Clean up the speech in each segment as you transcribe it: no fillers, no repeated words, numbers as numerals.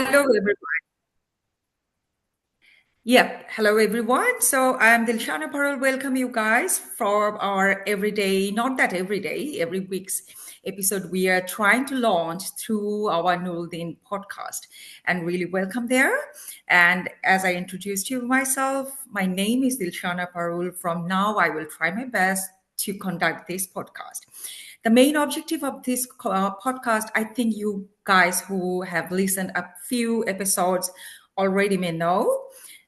Hello, everyone. Yep. Hello, everyone. So I'm Dilshana Parul. Welcome you guys for our everyday, not that every day, every week's episode we are trying to launch through our Nuraldeen podcast. And really welcome there. And as I introduced you myself, my name is Dilshana Parul. From now, I will try my best to conduct this podcast. The main objective of this podcast, I think you guys who have listened a few episodes already may know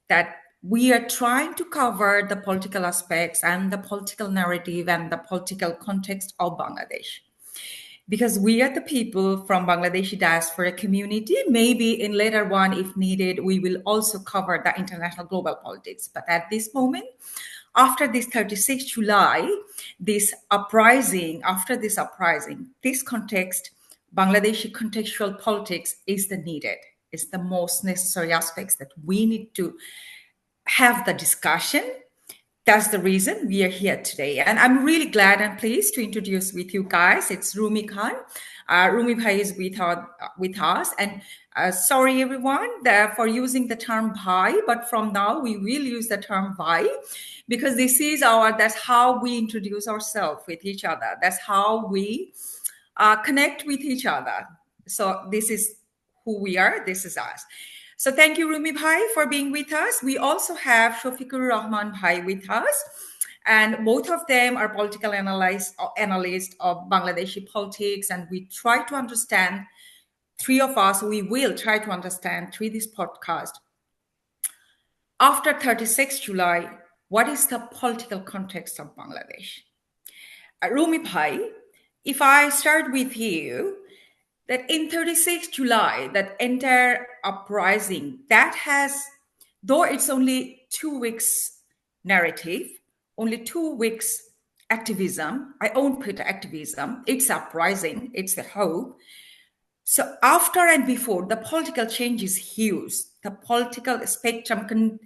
that we are trying to cover the political aspects and the political narrative and the political context of Bangladesh. Because we are the people from Bangladeshi diaspora community. Maybe in later one, if needed, we will also cover the international global politics. But at this moment, after this 36 July, this context, Bangladeshi contextual politics is the needed. It's the most necessary aspects that we need to have the discussion. That's the reason we are here today. And I'm really glad and pleased to introduce with you guys. It's Rumi Khan. Rumi Bhai is with us. And sorry, everyone, for using the term Bhai, but from now we will use the term Bhai because that's how we introduce ourselves with each other. That's how we connect with each other. So this is who we are. This is us. So thank you, Rumi Bhai, for being with us. We also have Shafiqur Rahman Bhai with us. And both of them are political analysts of Bangladeshi politics. And we try to understand, three of us, we will try to understand through this podcast. After 36 July, what is the political context of Bangladesh? Rumi Bhai, if I start with you, that in 36 July, that entire uprising, that has, though it's only 2 weeks narrative, only 2 weeks activism, I won't put activism, it's uprising, it's the hope. So after and before, the political change is huge. The political spectrum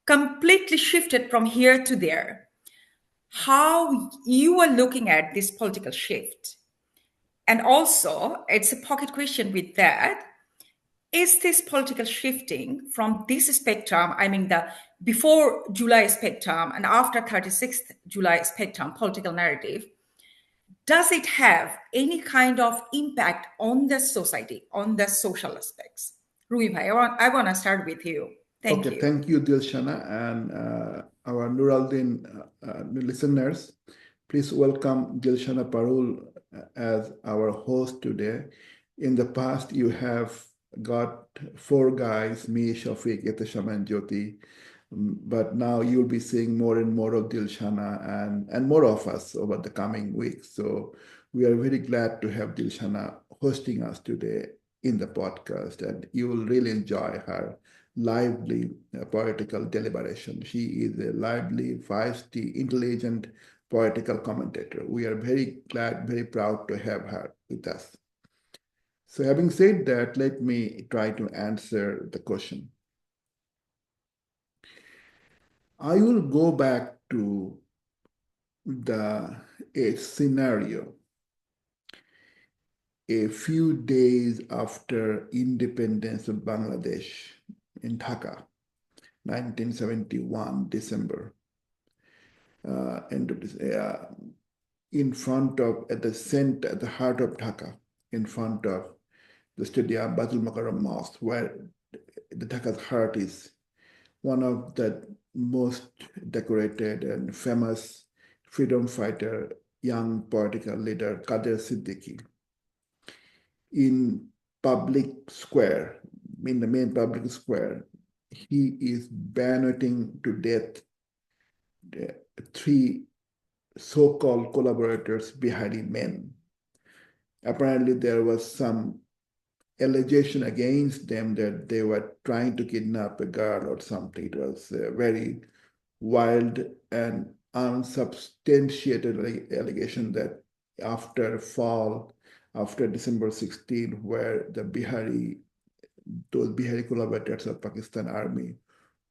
completely shifted from here to there. How you are looking at this political shift? And also, it's a pocket question with that. Is this political shifting from this spectrum, I mean the before July spectrum and after 36th July spectrum political narrative, does it have any kind of impact on the society, on the social aspects? Rumi Bhai, I want to start with you. Thank you. Thank you, Dilshana, and our Nuraldeen listeners. Please welcome Dilshana Parul as our host today. In the past, you have got 4 guys, me, Shafiq, Yeteshama, and Jyoti. But now you'll be seeing more and more of Dilshana and more of us over the coming weeks. So we are very glad to have Dilshana hosting us today in the podcast, and you will really enjoy her lively political deliberation. She is a lively, feisty, intelligent political commentator. We are very glad, very proud to have her with us. So having said that, let me try to answer the question. I will go back to a scenario a few days after independence of Bangladesh in Dhaka, 1971, December. In front of, at the heart of Dhaka, in front of the Stadium Batul Makaram Mosque, where the Dhaka's heart is, one of the most decorated and famous freedom fighter, young political leader, Kader Siddiqui, in the main public square, he is bayoneting to death 3 so-called collaborators, Bihari men. Apparently, there was some allegation against them that they were trying to kidnap a girl or something. It was a very wild and unsubstantiated allegation that after December 16, where those Bihari collaborators of Pakistan army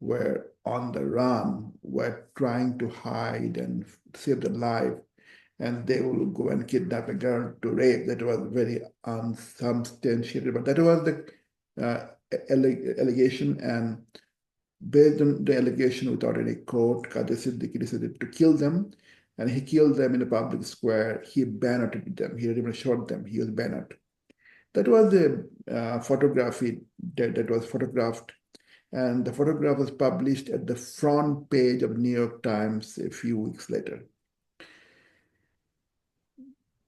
were on the run, were trying to hide and save their life, and they will go and kidnap a girl to rape. That was very unsubstantiated, but that was the allegation, and based on the allegation without any court, Qadir Siddiqui decided to kill them, and he killed them in a public square. He bayoneted them. He didn't even shot them. He was bayoneted. That was the photography that was photographed, and the photograph was published at the front page of New York Times a few weeks later.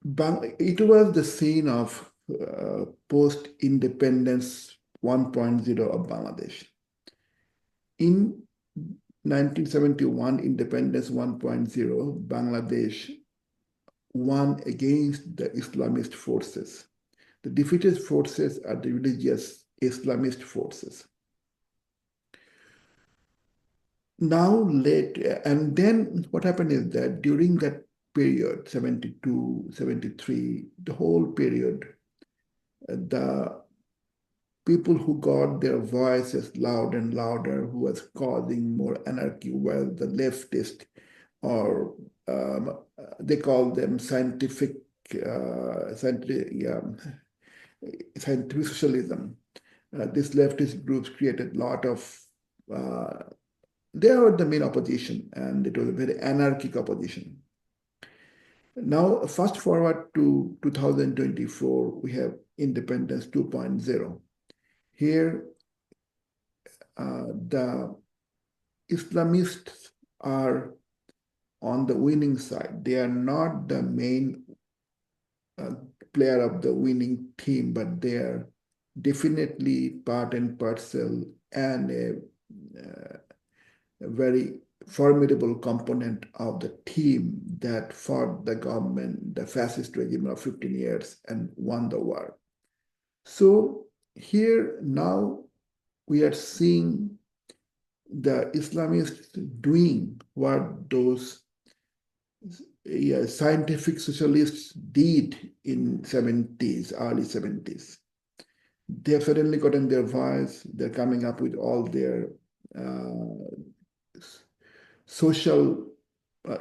It was the scene of post-independence 1.0 of Bangladesh. In 1971, Independence 1.0, Bangladesh won against the Islamist forces. The defeated forces are the religious Islamist forces. And then what happened is that during that period, 72, 73, the whole period, the people who got their voices loud and louder, who was causing more anarchy, were the leftist, or they call them scientific socialism. These leftist groups created a lot of, they were the main opposition, and it was a very anarchic opposition. Now, fast forward to 2024, we have Independence 2.0. Here, the Islamists are on the winning side. They are not the main player of the winning team, but they are definitely part and parcel and a very formidable component of the team that fought the government, the fascist regime of 15 years and won the war. So here now we are seeing the Islamists doing what those scientific socialists did in early 70s. They have suddenly gotten their voice. They're coming up with all their social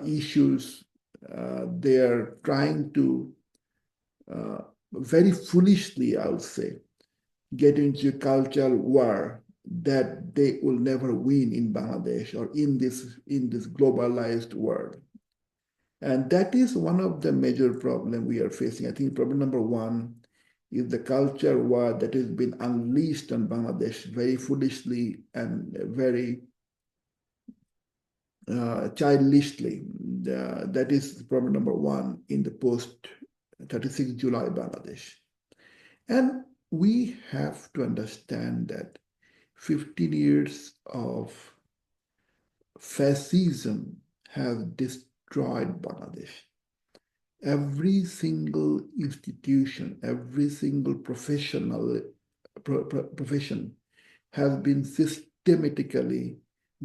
issues. They're trying to very foolishly, I'll say, get into a cultural war that they will never win in Bangladesh or in this globalized world. And that is one of the major problems we are facing. I think problem number one is the culture war that has been unleashed on Bangladesh very foolishly and very childishly. That is problem number one in the post-36 July Bangladesh. And we have to understand that 15 years of fascism have destroyed Bangladesh. Every single institution, every single profession has been systematically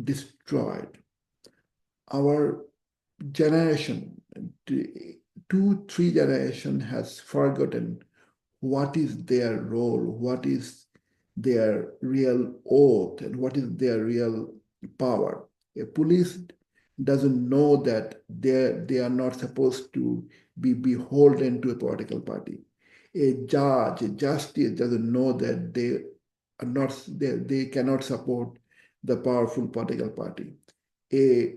destroyed. Our generation, 2-3 generation has forgotten what is their role, what is their real oath, and what is their real power. A police doesn't know that they are not supposed to be beholden to a political party. A justice doesn't know that they cannot support the powerful political party. A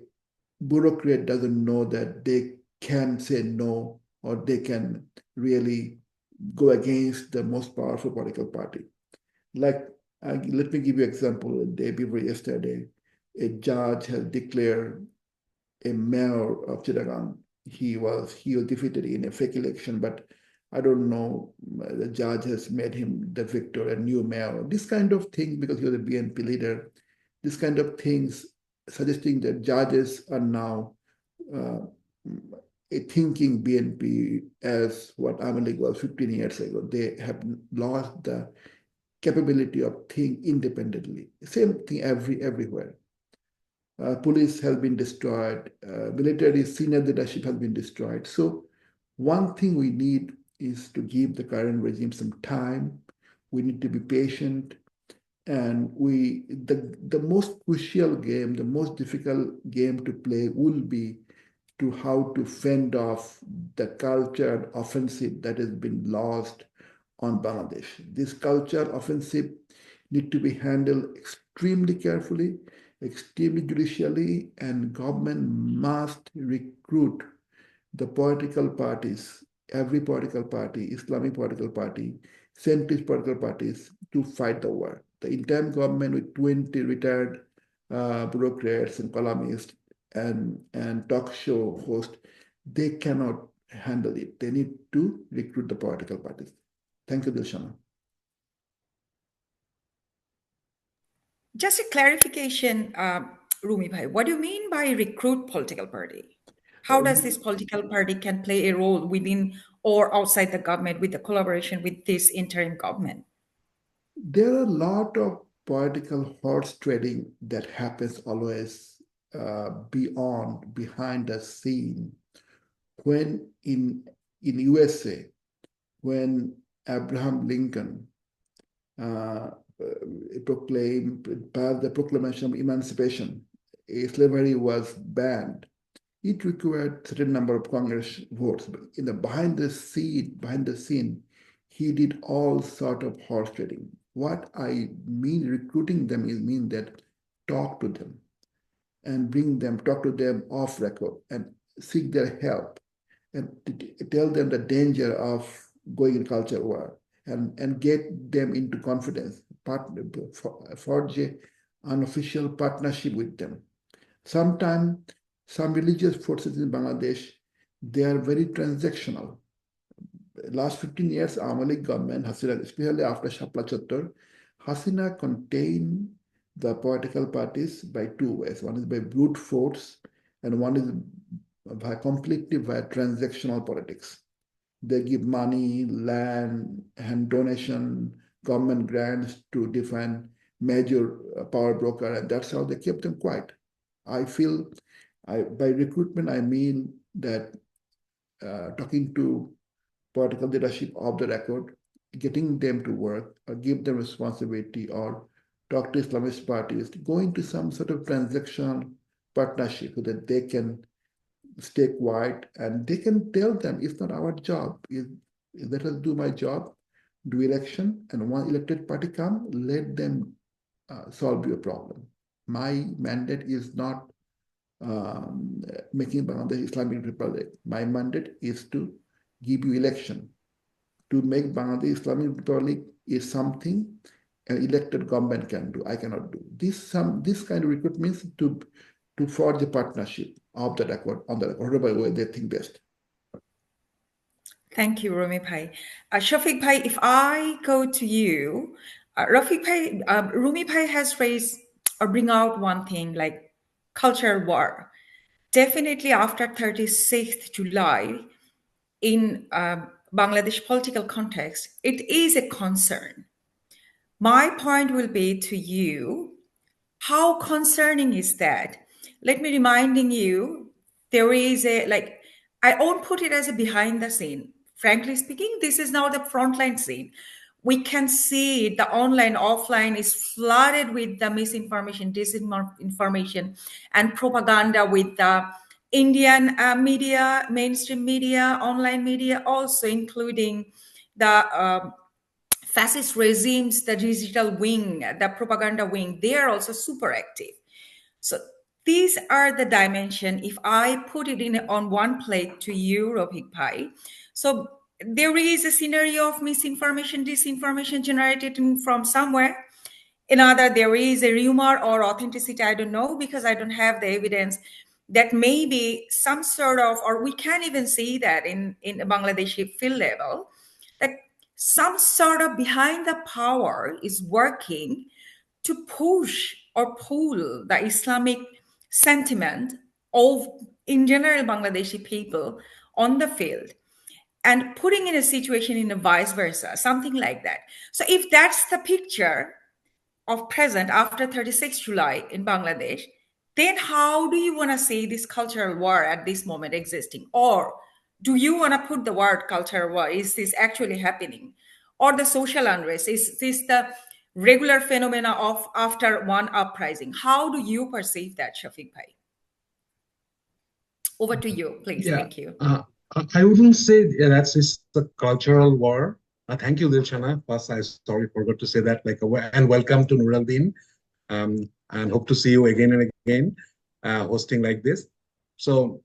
bureaucrat doesn't know that they can say no, or they can really go against the most powerful political party. Like, let me give you an example. The day before yesterday, a judge has declared a mayor of Chittagong. He was defeated in a fake election, but I don't know, the judge has made him the victor, a new mayor. This kind of thing, because he was a BNP leader, this kind of things suggesting that judges are now thinking BNP as what Amin League was 15 years ago. They have lost the capability of thinking independently. Same thing everywhere. Police has been destroyed. Military senior leadership has been destroyed. So one thing we need is to give the current regime some time. We need to be patient. And the most crucial game, the most difficult game to play will be to how to fend off the cultural offensive that has been lost on Bangladesh. This cultural offensive need to be handled extremely carefully, extremely judicially, and government must recruit the political parties, every political party, Islamic political party, centrist political parties, to fight the war. The interim government with 20 retired bureaucrats and columnists and talk show hosts, they cannot handle it. They need to recruit the political parties. Thank you, Dilshana. Just a clarification, Rumi bhai, what do you mean by recruit political party? How does this political party can play a role within or outside the government with the collaboration with this interim government? There are a lot of political horse trading that happens always behind the scene. When in USA, when Abraham Lincoln uh, passed the Proclamation of Emancipation, slavery was banned. It required certain number of Congress votes, but behind the scene, he did all sort of horse trading. What I mean recruiting them is mean that talk to them and talk to them off record and seek their help and tell them the danger of going in culture war and get them into confidence, forge an unofficial partnership with them. Sometimes some religious forces in Bangladesh, they are very transactional. Last 15 years, Awami League government, Hasina, especially after Shapla Chattor, Hasina contained the political parties by two ways. One is by brute force, and one is completely by transactional politics. They give money, land, and donation, government grants to different major power broker, and that's how they kept them quiet. I feel, by recruitment, I mean that talking to political leadership off the record, getting them to work, or give them responsibility, or talk to Islamist parties, go into some sort of transactional partnership so that they can stay quiet and they can tell them it's not our job. Let us do my job, do election, and one elected party come, let them solve your problem. My mandate is not making Bangladesh Islamic Republic. My mandate is to give you election. To make Bangladesh Islamic Republic is something an elected government can do. I cannot do. This kind of recruitment means to forge a partnership of the record on the record, whatever way they think best. Thank you, Rumi bhai. Shafiq bhai, if I go to you, Rafiq bhai, Rumi bhai has raised or bring out one thing like cultural war. Definitely after 36th July, in Bangladesh political context, it is a concern. My point will be to you, how concerning is that? Let me reminding you, there is I won't put it as a behind the scene. Frankly speaking, this is now the frontline scene. We can see the online, offline is flooded with the misinformation, disinformation, and propaganda with the Indian media, mainstream media, online media, also including the fascist regimes, the digital wing, the propaganda wing, they are also super active. So these are the dimension. If I put it in on one plate to you, Ropik Bhai, so there is a scenario of misinformation, disinformation generated from somewhere. Another, there is a rumor or authenticity, I don't know, because I don't have the evidence that maybe some sort of, or we can't even see that in a Bangladeshi field level, that some sort of behind the power is working to push or pull the Islamic sentiment of, in general, Bangladeshi people on the field and putting in a situation in a vice versa, something like that. So if that's the picture of present after 36 July in Bangladesh, then how do you want to see this cultural war at this moment existing? Or do you want to put the word cultural war? Is this actually happening? Or the social unrest? Is this the regular phenomena of after one uprising? How do you perceive that, Shafiq Bhai? Over to you, please. Yeah, Thank you. I wouldn't say that's a cultural war. Thank you, Dilshana. First, I sorry forgot to say that. And welcome to Nuraldeen. And hope to see you again and again, hosting like this. So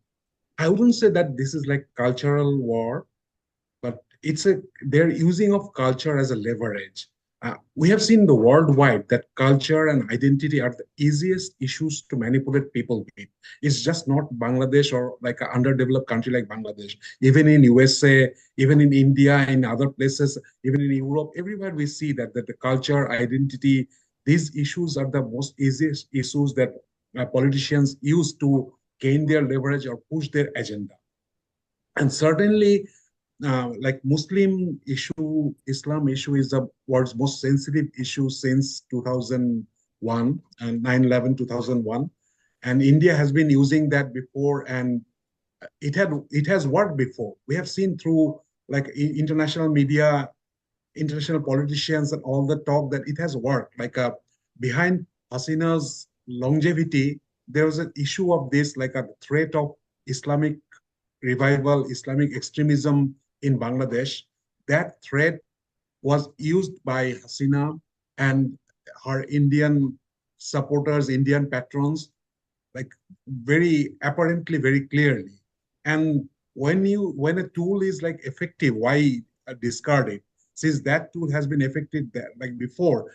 I wouldn't say that this is like cultural war, but they're using of culture as a leverage. We have seen the worldwide that culture and identity are the easiest issues to manipulate people with. It's just not Bangladesh or like an underdeveloped country like Bangladesh. Even in USA, even in India, in other places, even in Europe, everywhere we see that the culture, identity, these issues are the most easiest issues that politicians use to gain their leverage or push their agenda. And certainly, like Muslim issue, Islam issue is the world's most sensitive issue since 2001 and 9/11 2001. And India has been using that before, and it has worked before. We have seen through like international media, international politicians, and all the talk that it has worked. Behind Hasina's longevity, there was an issue of this, like a threat of Islamic revival, Islamic extremism in Bangladesh. That threat was used by Hasina and her Indian supporters, Indian patrons, like very apparently, very clearly. And when a tool is like effective, why discard it? Since that tool has been effective there, like before,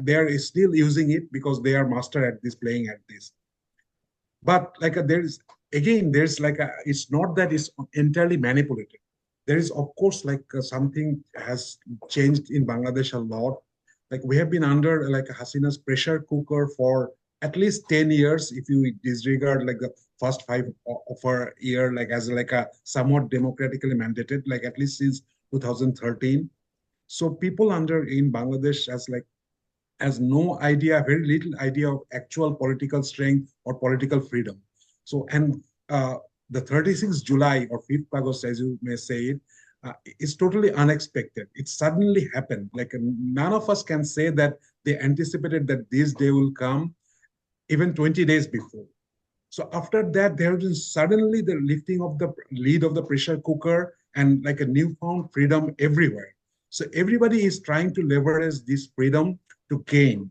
they are still using it because they are master at this, playing at this. But there's again, there's it's not that it's entirely manipulated. There is of course something has changed in Bangladesh a lot. Like we have been under like Hasina's pressure cooker for at least 10 years if you disregard like the first 5 of her year like as like a somewhat democratically mandated, like at least since 2013. So people under in Bangladesh has no idea, very little idea of actual political strength or political freedom. So, and the 36th July or 5th August, as you may say it, is totally unexpected. It suddenly happened. Like none of us can say that they anticipated that this day will come even 20 days before. So after that, there was suddenly the lifting of the lid of the pressure cooker and like a newfound freedom everywhere. So everybody is trying to leverage this freedom to gain.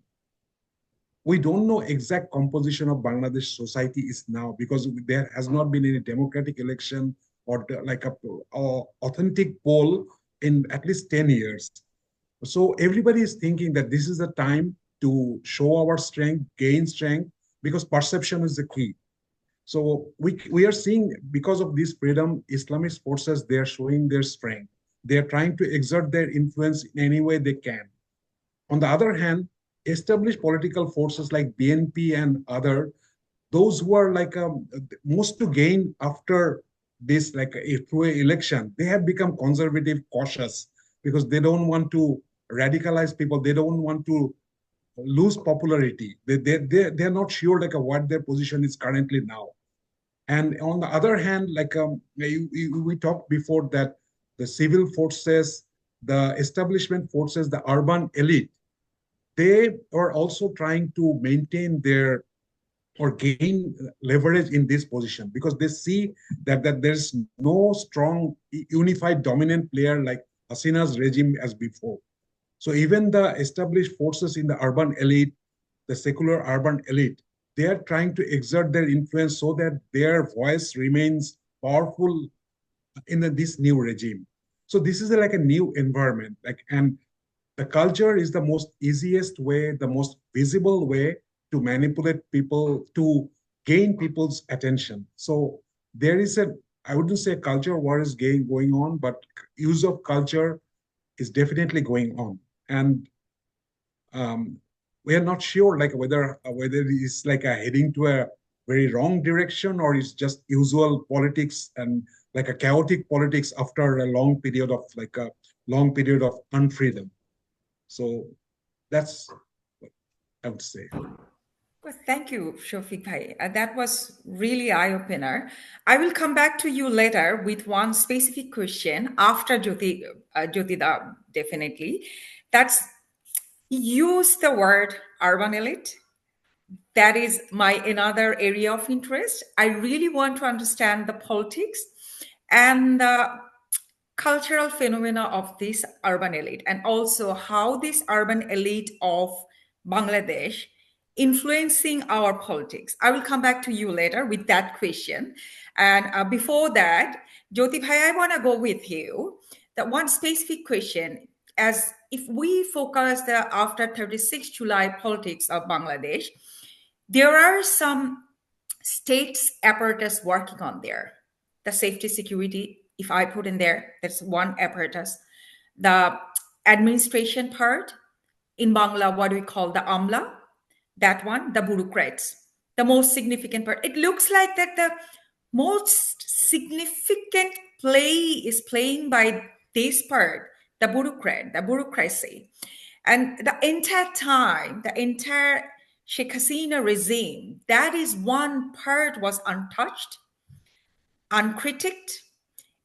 We don't know exact composition of Bangladesh society is now because there has not been any democratic election or like a authentic poll in at least 10 years. So everybody is thinking that this is the time to show our strength, gain strength, because perception is the key. So we are seeing because of this freedom, Islamist forces, they are showing their strength. They are trying to exert their influence in any way they can. On the other hand, established political forces like BNP and other, those who are most to gain after this, through an election, they have become conservative, cautious because they don't want to radicalize people. They don't want to lose popularity. They're not sure what their position is currently now. And on the other hand, we talked before that the civil forces, the establishment forces, the urban elite, they are also trying to maintain their or gain leverage in this position because they see that there's no strong unified dominant player like Hasina's regime as before. So even the established forces in the urban elite, the secular urban elite, they are trying to exert their influence so that their voice remains powerful in this new regime. So this is like a new environment, and the culture is the most easiest way, the most visible way to manipulate people, to gain people's attention. So there is I wouldn't say culture war is going on, but use of culture is definitely going on. And um, we are not sure whether it's heading to a very wrong direction or it's just usual politics and like a chaotic politics after a long period of unfreedom. So that's what I would say. Well, thank you, Shafiq Bhai. That was really eye-opener. I will come back to you later with one specific question after Jyoti Da, definitely. That's use the word urban elite. That is my another area of interest. I really want to understand the politics and cultural phenomena of this urban elite, and also how this urban elite of Bangladesh influencing our politics. I will come back to you later with that question. And before that, Jyoti Bhai, I want to go with you. That one specific question, as if we focus the after 36 July politics of Bangladesh, there are some states apparatus working on there. The safety security, if I put in there, that's one apparatus. The administration part, in Bangla, what we call the Amla, that one, the bureaucrats, the most significant part. It looks like that the most significant play is playing by this part, the bureaucrat, the bureaucracy. And the entire time, the entire Sheikh Hasina regime, that is one part was untouched, uncritiqued,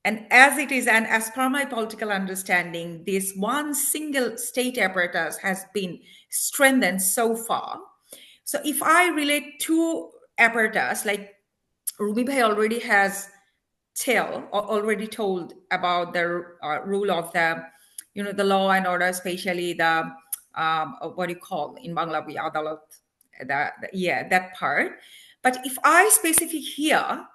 and as it is, and as per my political understanding, this one single state apparatus has been strengthened so far. So if I relate to apparatus, like Rumi Bhai already has already told about the rule of the, the law and order, especially the, what do you call in Bangla, adalat, that part. But if I specify here,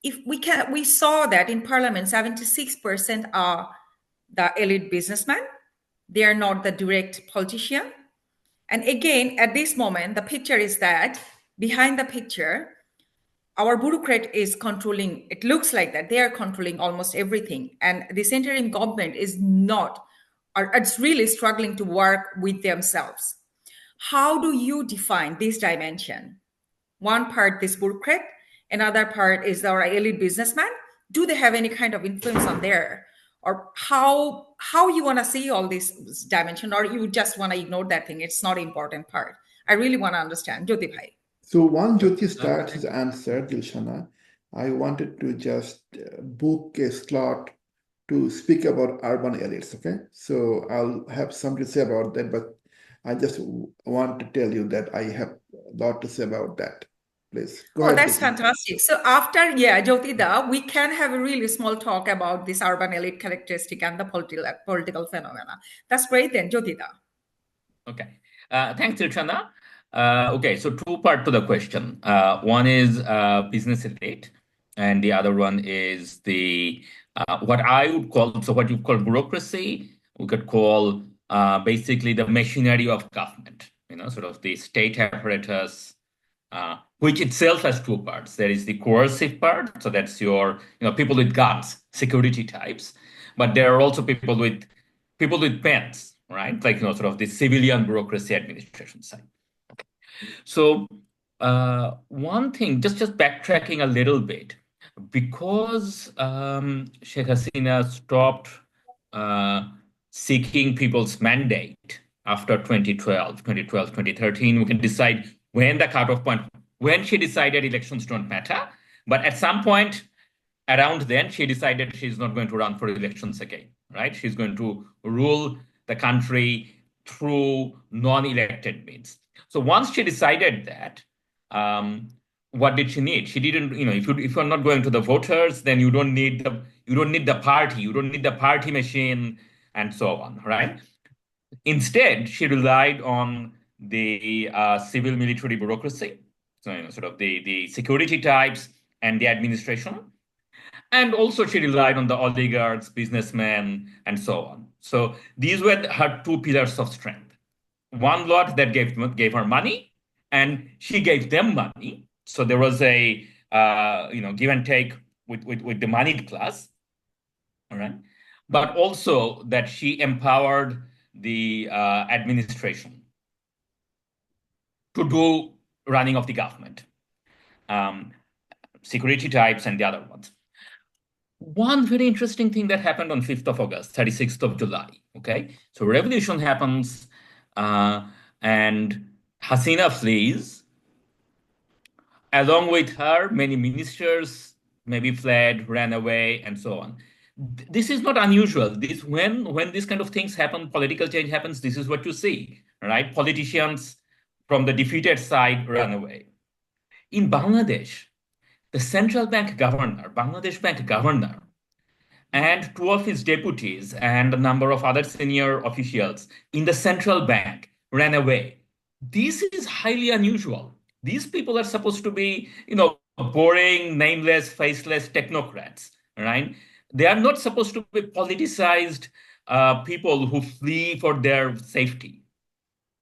if we saw that in Parliament, 76% are the elite businessmen. They are not the direct politician. And again, at this moment, the picture is that behind the picture, our bureaucrat is controlling, it looks like that they are controlling almost everything. And this interim government is not, or it's really struggling to work with themselves. How do you define this dimension? One part, this bureaucrat, another part is our elite businessman. Do they have any kind of influence on there? Or how you want to see all this dimension, or you just want to ignore that thing? It's not an important part. I really want to understand. Jyoti Bhai. So one Jyoti starts his answer, Dilshana, I wanted to just book a slot to speak about urban elites, okay? So I'll have something to say about that, but I just want to tell you that I have a lot to say about that. Please. Go ahead, that's Jyoti. fantastic. So after, Jyoti, we can have a really small talk about this urban elite characteristic and the political phenomena. That's great then, Jyoti. Okay. Thanks, Dilshana. Okay, so two parts to the question. One is business elite, and the other one is the what I would call, so what you call bureaucracy, we could call basically the machinery of government, sort of the state apparatus, which itself has two parts. There is the coercive part, so that's your people with guns, security types, but there are also people with pens, right? Like sort of the civilian bureaucracy administration side. So one thing, just backtracking a little bit, because Sheikh Hasina stopped seeking people's mandate after 2013, we can decide when the cutoff point, when she decided elections don't matter. But at some point around then, she decided she's not going to run for elections again, right? She's going to rule the country through non-elected means. So once she decided that, what did she need? She didn't, if you're not going to the voters, then you don't need the party machine, and so on, right? Instead, she relied on the civil military bureaucracy, so sort of the security types and the administration, and also she relied on the oligarchs, businessmen, and so on. So these were her two pillars of strength. One lot that gave her money, and she gave them money. So there was a give and take with the moneyed class, all right. But also that she empowered the administration to do running of the government, security types, and the other ones. One very interesting thing that happened on 5th of August, 36th of July. Okay, so revolution happens. And Hasina flees. Along with her, many ministers maybe fled, ran away, and so on. This is not unusual. When these kind of things happen, political change happens, this is what you see, right? Politicians from the defeated side run away. In Bangladesh, the central bank governor, Bangladesh bank governor, and two of his deputies and a number of other senior officials in the central bank ran away. This is highly unusual. These people are supposed to be, boring, nameless, faceless technocrats, right? They are not supposed to be politicized people who flee for their safety.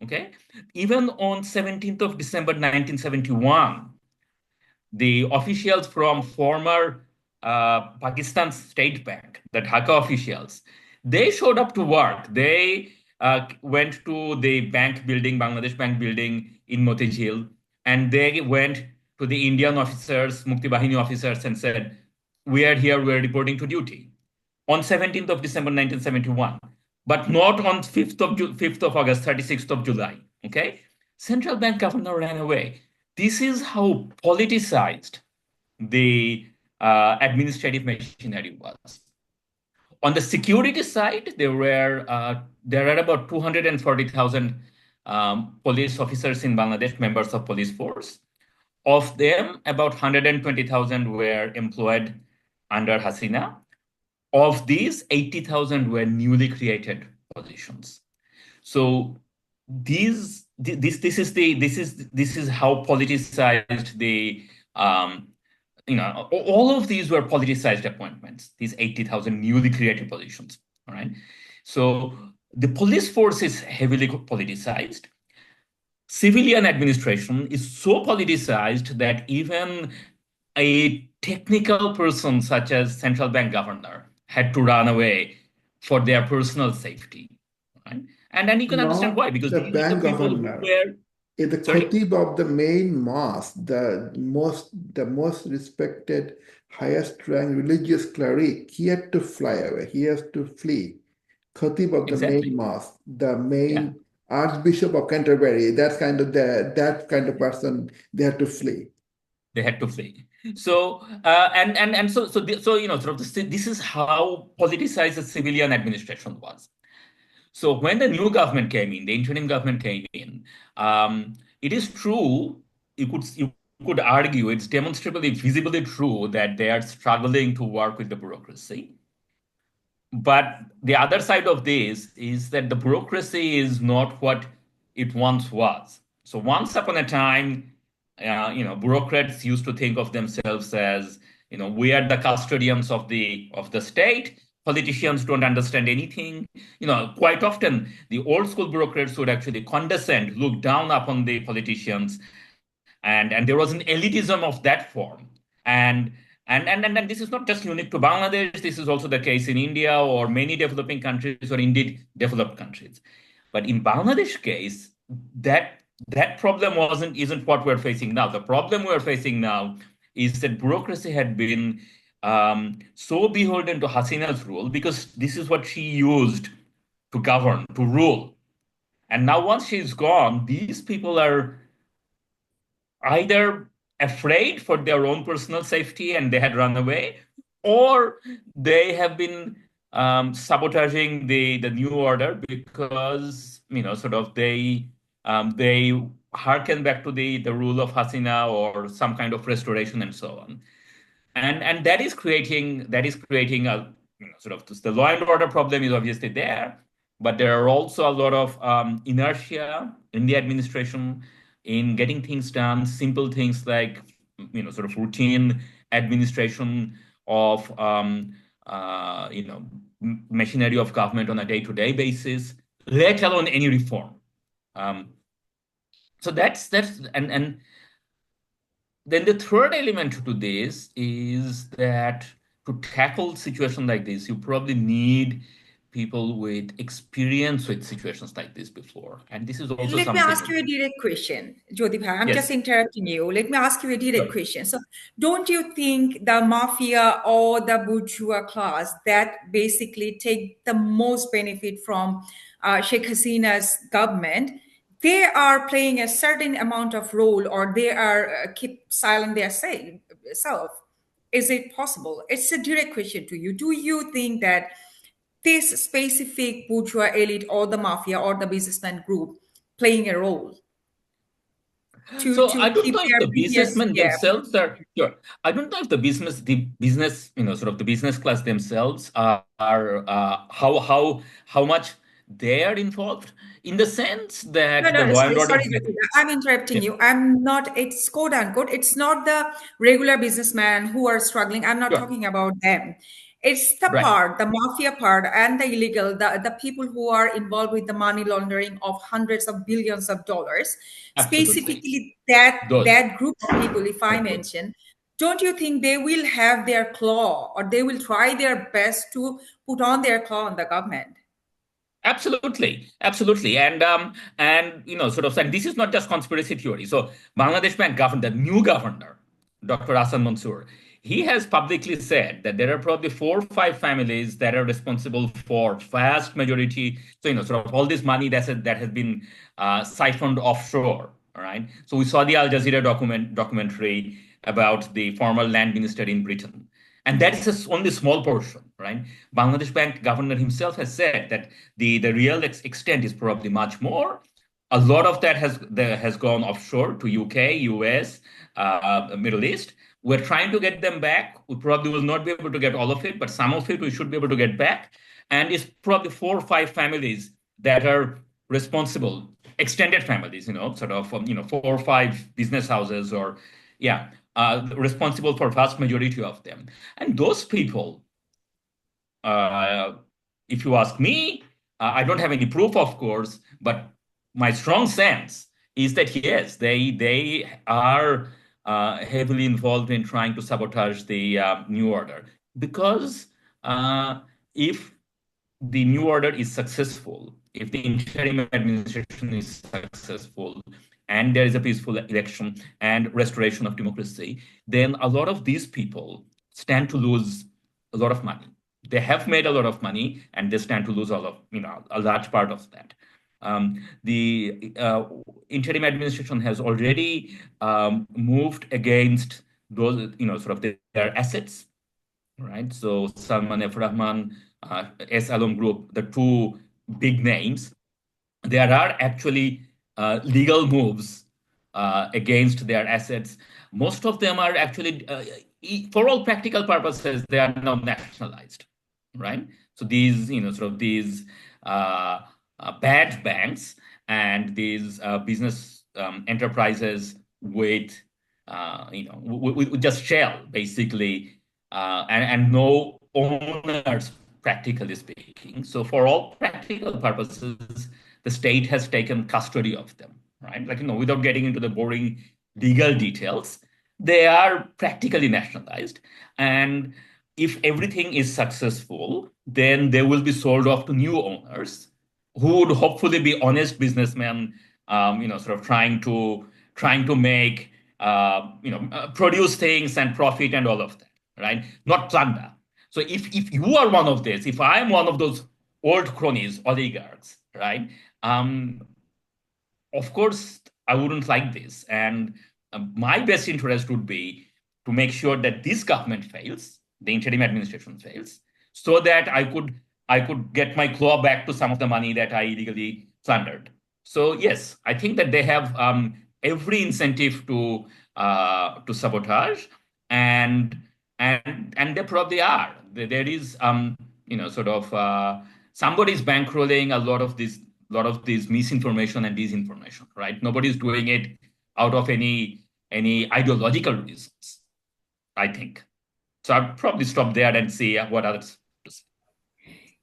Okay, even on 17th of December 1971, the officials from former Pakistan State Bank, the Dhaka officials, they showed up to work. They went to the bank building, Bangladesh Bank building in Motijhil, and they went to the Indian officers, Mukti Bahini officers, and said, "We are here, we are reporting to duty." On 17th of December 1971, but not on 5th of August, 36th of July. Okay? Central bank governor ran away. This is how politicized the administrative machinery was. On the security side, there are about 240,000 police officers in Bangladesh, members of police force. Of them, about 120,000 were employed under Hasina. Of these, 80,000 were newly created positions. So this is how politicized the all of these were politicized appointments. These 80,000 newly created positions. All right. So the police force is heavily politicized. Civilian administration is so politicized that even a technical person such as central bank governor had to run away for their personal safety. Right? And then you can understand why, because the these are bank the people governor who were is the khatib of the main mosque, the most respected, highest ranked religious cleric. He had to fly away. He has to flee. Khatib of the main mosque, the main Archbishop of Canterbury. That's kind of that kind of person. They had to flee. They had to flee. So this is how politicized the civilian administration was. So when the new government came in, the interim government came in, it is true, you could argue, it's demonstrably, visibly true that they are struggling to work with the bureaucracy. But the other side of this is that the bureaucracy is not what it once was. So once upon a time, bureaucrats used to think of themselves as, we are the custodians of the state. Politicians don't understand anything. Quite often the old school bureaucrats would actually condescend, look down upon the politicians, and there was an elitism of that form. And this is not just unique to Bangladesh. This is also the case in India or many developing countries, or indeed developed countries. But in Bangladesh case, that problem isn't what we're facing now. The problem we're facing now is that bureaucracy had been so beholden to Hasina's rule, because this is what she used to govern, to rule. And now once she's gone, these people are either afraid for their own personal safety and they had run away, or they have been sabotaging the new order because they harken back to the rule of Hasina or some kind of restoration and so on, and that is creating a the law and order problem is obviously there, but there are also a lot of inertia in the administration in getting things done, simple things like routine administration of machinery of government on a day-to-day basis, let alone any reform. So that's and then the third element to this is that to tackle situation like this, you probably need people with experience with situations like this before. And this is also Let me ask you a direct question, Jyoti Bhai. I'm just interrupting you. Let me ask you a direct question. So don't you think the mafia or the bourgeois class that basically take the most benefit from Sheikh Hasina's government, they are playing a certain amount of role, or they are keep silent themselves? Is it possible? It's a direct question to you. Do you think that this specific bourgeois elite or the mafia or the businessman group playing a role? to I don't keep know if their the business. businessmen Yeah. themselves are sure. I don't know if the business, sort of the business class themselves are how much they are involved in the sense No, that no, the no. law and Sorry, order. sorry, Jyoti. I'm interrupting Yeah, you. I'm not, it's quote unquote, it's not the regular businessmen who are struggling. I'm not sure, talking about them. It's the right, part, the mafia part, and the illegal, the people who are involved with the money laundering of hundreds of billions of dollars. absolutely. Specifically, that Those, group of people, if I that group. mention, don't you think they will have their claw, or they will try their best to put on their claw on the government? Absolutely, absolutely, and sort of, and this is not just conspiracy theory. So Bangladesh Bank governor, the new governor, Dr. Hassan Mansour, he has publicly said that there are probably 4 or 5 families that are responsible for vast majority. So sort of all this money that has been siphoned offshore. All right. So we saw the Al Jazeera documentary about the former land minister in Britain. And that is only a small portion, right? Bangladesh Bank governor himself has said that the real extent is probably much more. A lot of that has gone offshore to UK, US, Middle East. We're trying to get them back. We probably will not be able to get all of it, but some of it we should be able to get back. And it's probably 4 or 5 families that are responsible, extended families, sort of, 4 or 5 business houses or, yeah, responsible for vast majority of them. And those people, uh, if you ask me, I don't have any proof, of course, but my strong sense is that yes, they are heavily involved in trying to sabotage the new order because if the new order is successful, if the interim administration is successful, and there is a peaceful election and restoration of democracy, then a lot of these people stand to lose a lot of money. They have made a lot of money, and they stand to lose a large part of that. The interim administration has already moved against those, sort of their assets, right? So Salman F. Rahman, S. Alom Group, the two big names, there are actually legal moves against their assets. Most of them are actually, for all practical purposes, they are now nationalized, right? So these, sort of these bad banks and these business enterprises with, with just shell, basically, and no owners, practically speaking. So for all practical purposes, the state has taken custody of them, right? Like, without getting into the boring legal details, they are practically nationalized. And if everything is successful, then they will be sold off to new owners who would hopefully be honest businessmen, sort of trying to make, produce things and profit and all of that, right? Not plunder. So if you are one of this, if I'm one of those old cronies, oligarchs, right? Um, of course, I wouldn't like this. And my best interest would be to make sure that this government fails, the interim administration fails, so that I could get my claw back to some of the money that I illegally plundered. So yes, I think that they have every incentive to sabotage, and and they probably are. There is sort of somebody's bankrolling a lot of this misinformation and disinformation, right? Nobody's doing it out of any ideological reasons, I think. So I'll probably stop there and see what others to say.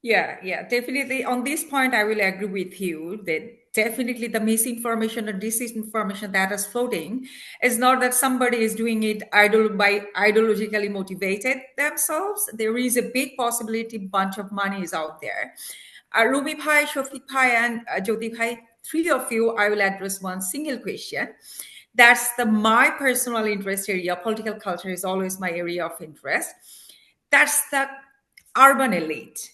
Yeah, definitely. On this point, I will agree with you that definitely the misinformation or disinformation that is floating is not that somebody is doing it by ideologically motivated themselves. There is a big possibility bunch of money is out there. Rumi Bhai, Shafiq Bhai, and Jyoti Bhai, three of you, I will address one single question. That's my personal interest area. Political culture is always my area of interest. That's the urban elite.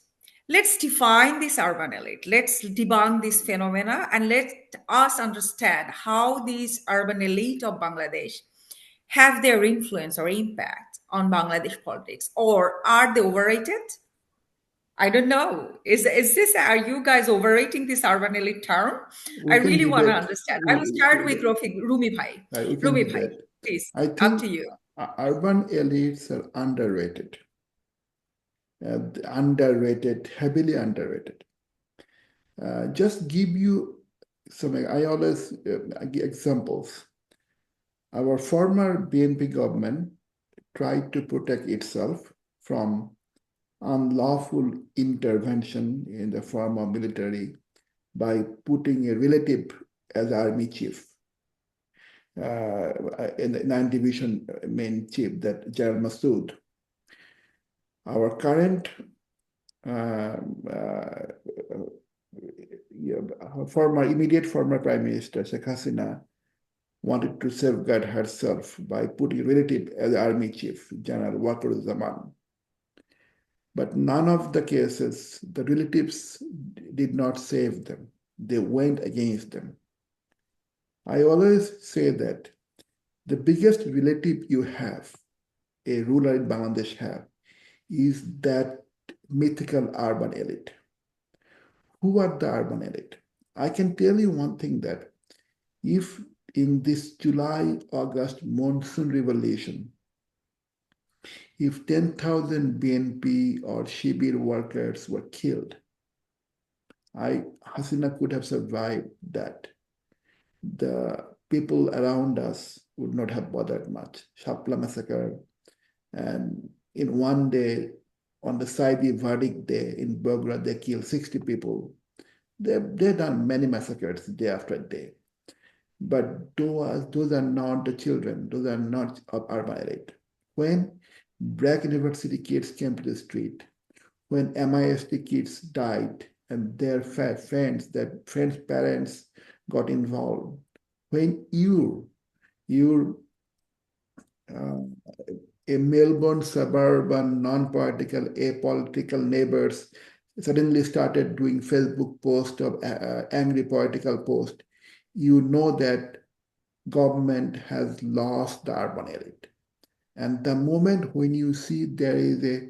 Let's define this urban elite. Let's debunk this phenomena and let us understand how these urban elite of Bangladesh have their influence or impact on Bangladesh politics, or are they overrated? I don't know. Is this, are you guys overrating this urban elite term? I We can really want to debate. understand. I will start with Rumi Bhai. We can Rumi Bhai, debate. please, I up think to you. urban elites are underrated. Underrated, heavily underrated. Just give you some, I always give examples. Our former BNP government tried to protect itself from unlawful intervention in the form of military by putting a relative as army chief, in the 9th Division main chief, that General Massoud. Our current immediate former Prime Minister, Sheikh Hasina, wanted to safeguard herself by putting a relative as army chief, General Zaman. But none of the cases, the relatives did not save them. They went against them. I always say that the biggest relative you have, a ruler in Bangladesh have, is that mythical urban elite. Who are the urban elite? I can tell you one thing, that if in this July-August monsoon revolution, if 10,000 BNP or Shibir workers were killed, Hasina could have survived that. The people around us would not have bothered much. Shapla massacre, and in one day, on the Saidi verdict day in Bogra, they killed 60 people. They've done many massacres day after day. But those are not the children, those are not of urban elite. When Black University kids came to the street, when MIST kids died and their friends' parents got involved, when a Melbourne suburban, non-political, apolitical neighbors suddenly started doing Facebook posts of angry political posts, you know that government has lost the urban elite. And the moment when you see there is a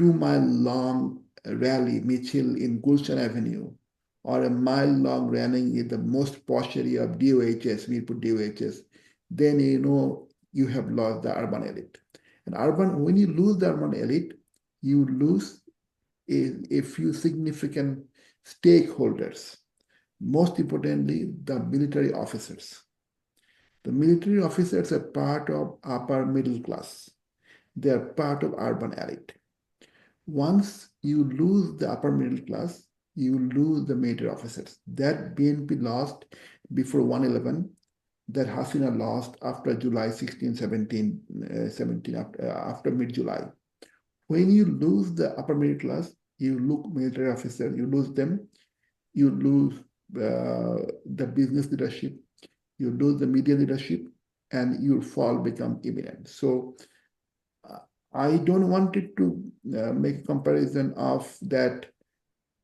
2-mile long rally, Michil in Gulshan Avenue, or a mile-long rally in the most posh area of DOHS, Mirpur DOHS, then you know you have lost the urban elite. And when you lose the urban elite, you lose a few significant stakeholders. Most importantly, the military officers. The military officers are part of upper middle class. They are part of urban elite. Once you lose the upper middle class, you lose the military officers. That BNP lost before 1/11, that Hasina lost after July 16, 17, after mid-July. When you lose the upper middle class, you lose military officers, you lose them, you lose the business leadership, you lose the media leadership, and your fall become imminent. So I don't want it to make a comparison of that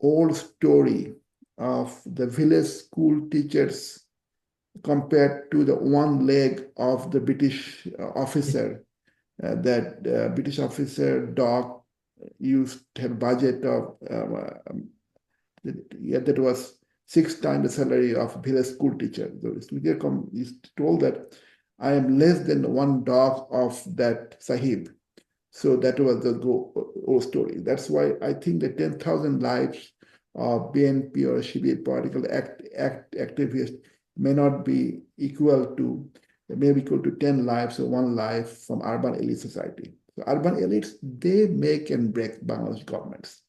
old story of the village school teachers compared to the one leg of the British officer. That British officer dog used to have a budget of, that was 6 times the salary of village school teacher. So he's told that I am less than one dog of that Sahib. So that was the old story. That's why I think the 10,000 lives of BNP or Shibir political activists may not be equal to, maybe equal to 10 lives or 1 life from urban elite society. So urban elites, they make and break Bangladesh governments.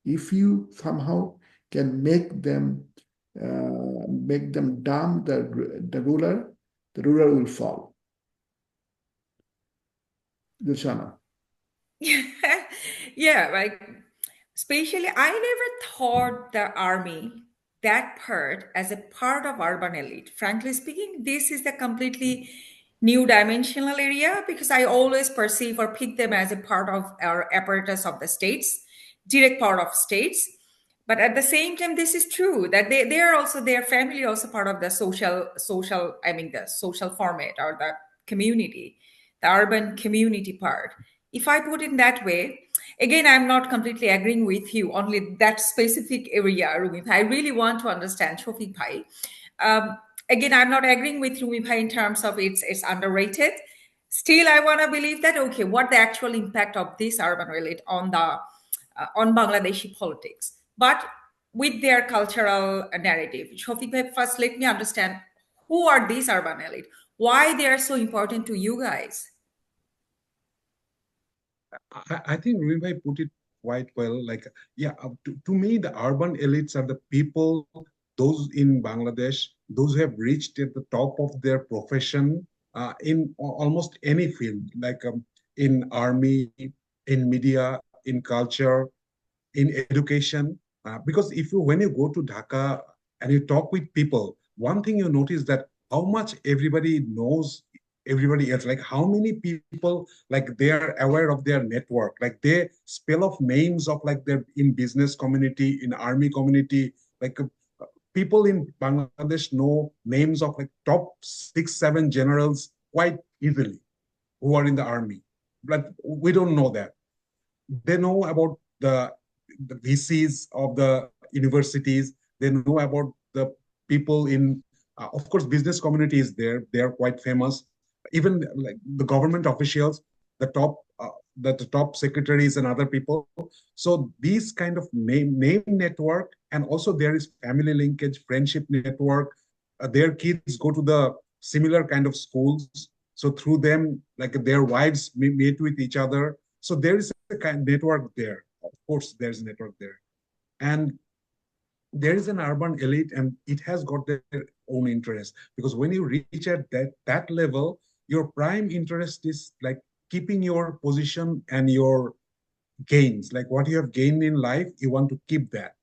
If you somehow can make them dumb the ruler will fall. Dilshana. Yeah, like especially I never thought the army, that part, as a part of urban elite. Frankly speaking, this is a completely new dimensional area because I always perceive or pick them as a part of our apparatus of the states, direct part of states. But at the same time, this is true that they are also, their family also part of the the social format or the community, the urban community part. If I put it that way, Again, I'm not completely agreeing with you only that specific area, Rumi Bhai. I really want to understand Shafiq Bhai. Again, I'm not agreeing with Rumi Bhai in terms of it's underrated. Still, I want to believe that okay, what the actual impact of this urban elite on the on Bangladeshi politics, but with their cultural narrative. Shafiq Bhai, first let me understand who are these urban elite, why they are so important to you guys. I think Rumi put it quite well. Like, yeah, to me, the urban elites are the people, those in Bangladesh, those who have reached at the top of their profession in almost any field, like in army, in media, in culture, in education. Because when you go to Dhaka and you talk with people, one thing you notice that how much everybody knows everybody else, like how many people, like they are aware of their network, like they spell off names of like their in business community, in army community, like people in Bangladesh know names of like top 6, 7 generals quite easily who are in the army. But we don't know that. They know about the VCs of the universities. They know about the people in, of course, business community is there. They are quite famous. Even like the government officials, the top, the top secretaries and other people. So these kind of name network, and also there is family linkage, friendship network. Their kids go to the similar kind of schools. So through them, like their wives meet with each other. So there is a kind of network there. Of course, there's a network there. And there is an urban elite, and it has got their own interest. Because when you reach at that level, your prime interest is like keeping your position and your gains, like what you have gained in life, you want to keep that.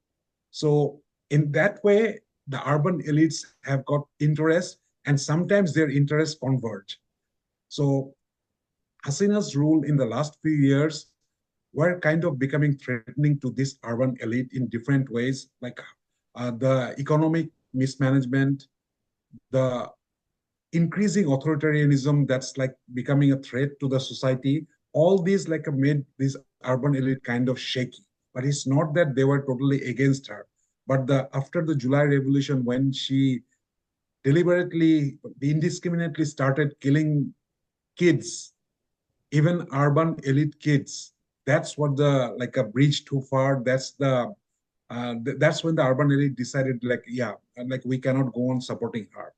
So in that way, the urban elites have got interest, and sometimes their interests converge. So Hasina's rule in the last few years were kind of becoming threatening to this urban elite in different ways, like the economic mismanagement, the increasing authoritarianism that's like becoming a threat to the society. All these like made this urban elite kind of shaky. But it's not that they were totally against her. But after the July Revolution, when she deliberately, indiscriminately started killing kids, even urban elite kids, that's what the like a bridge too far. That's when the urban elite decided like, yeah, like we cannot go on supporting her.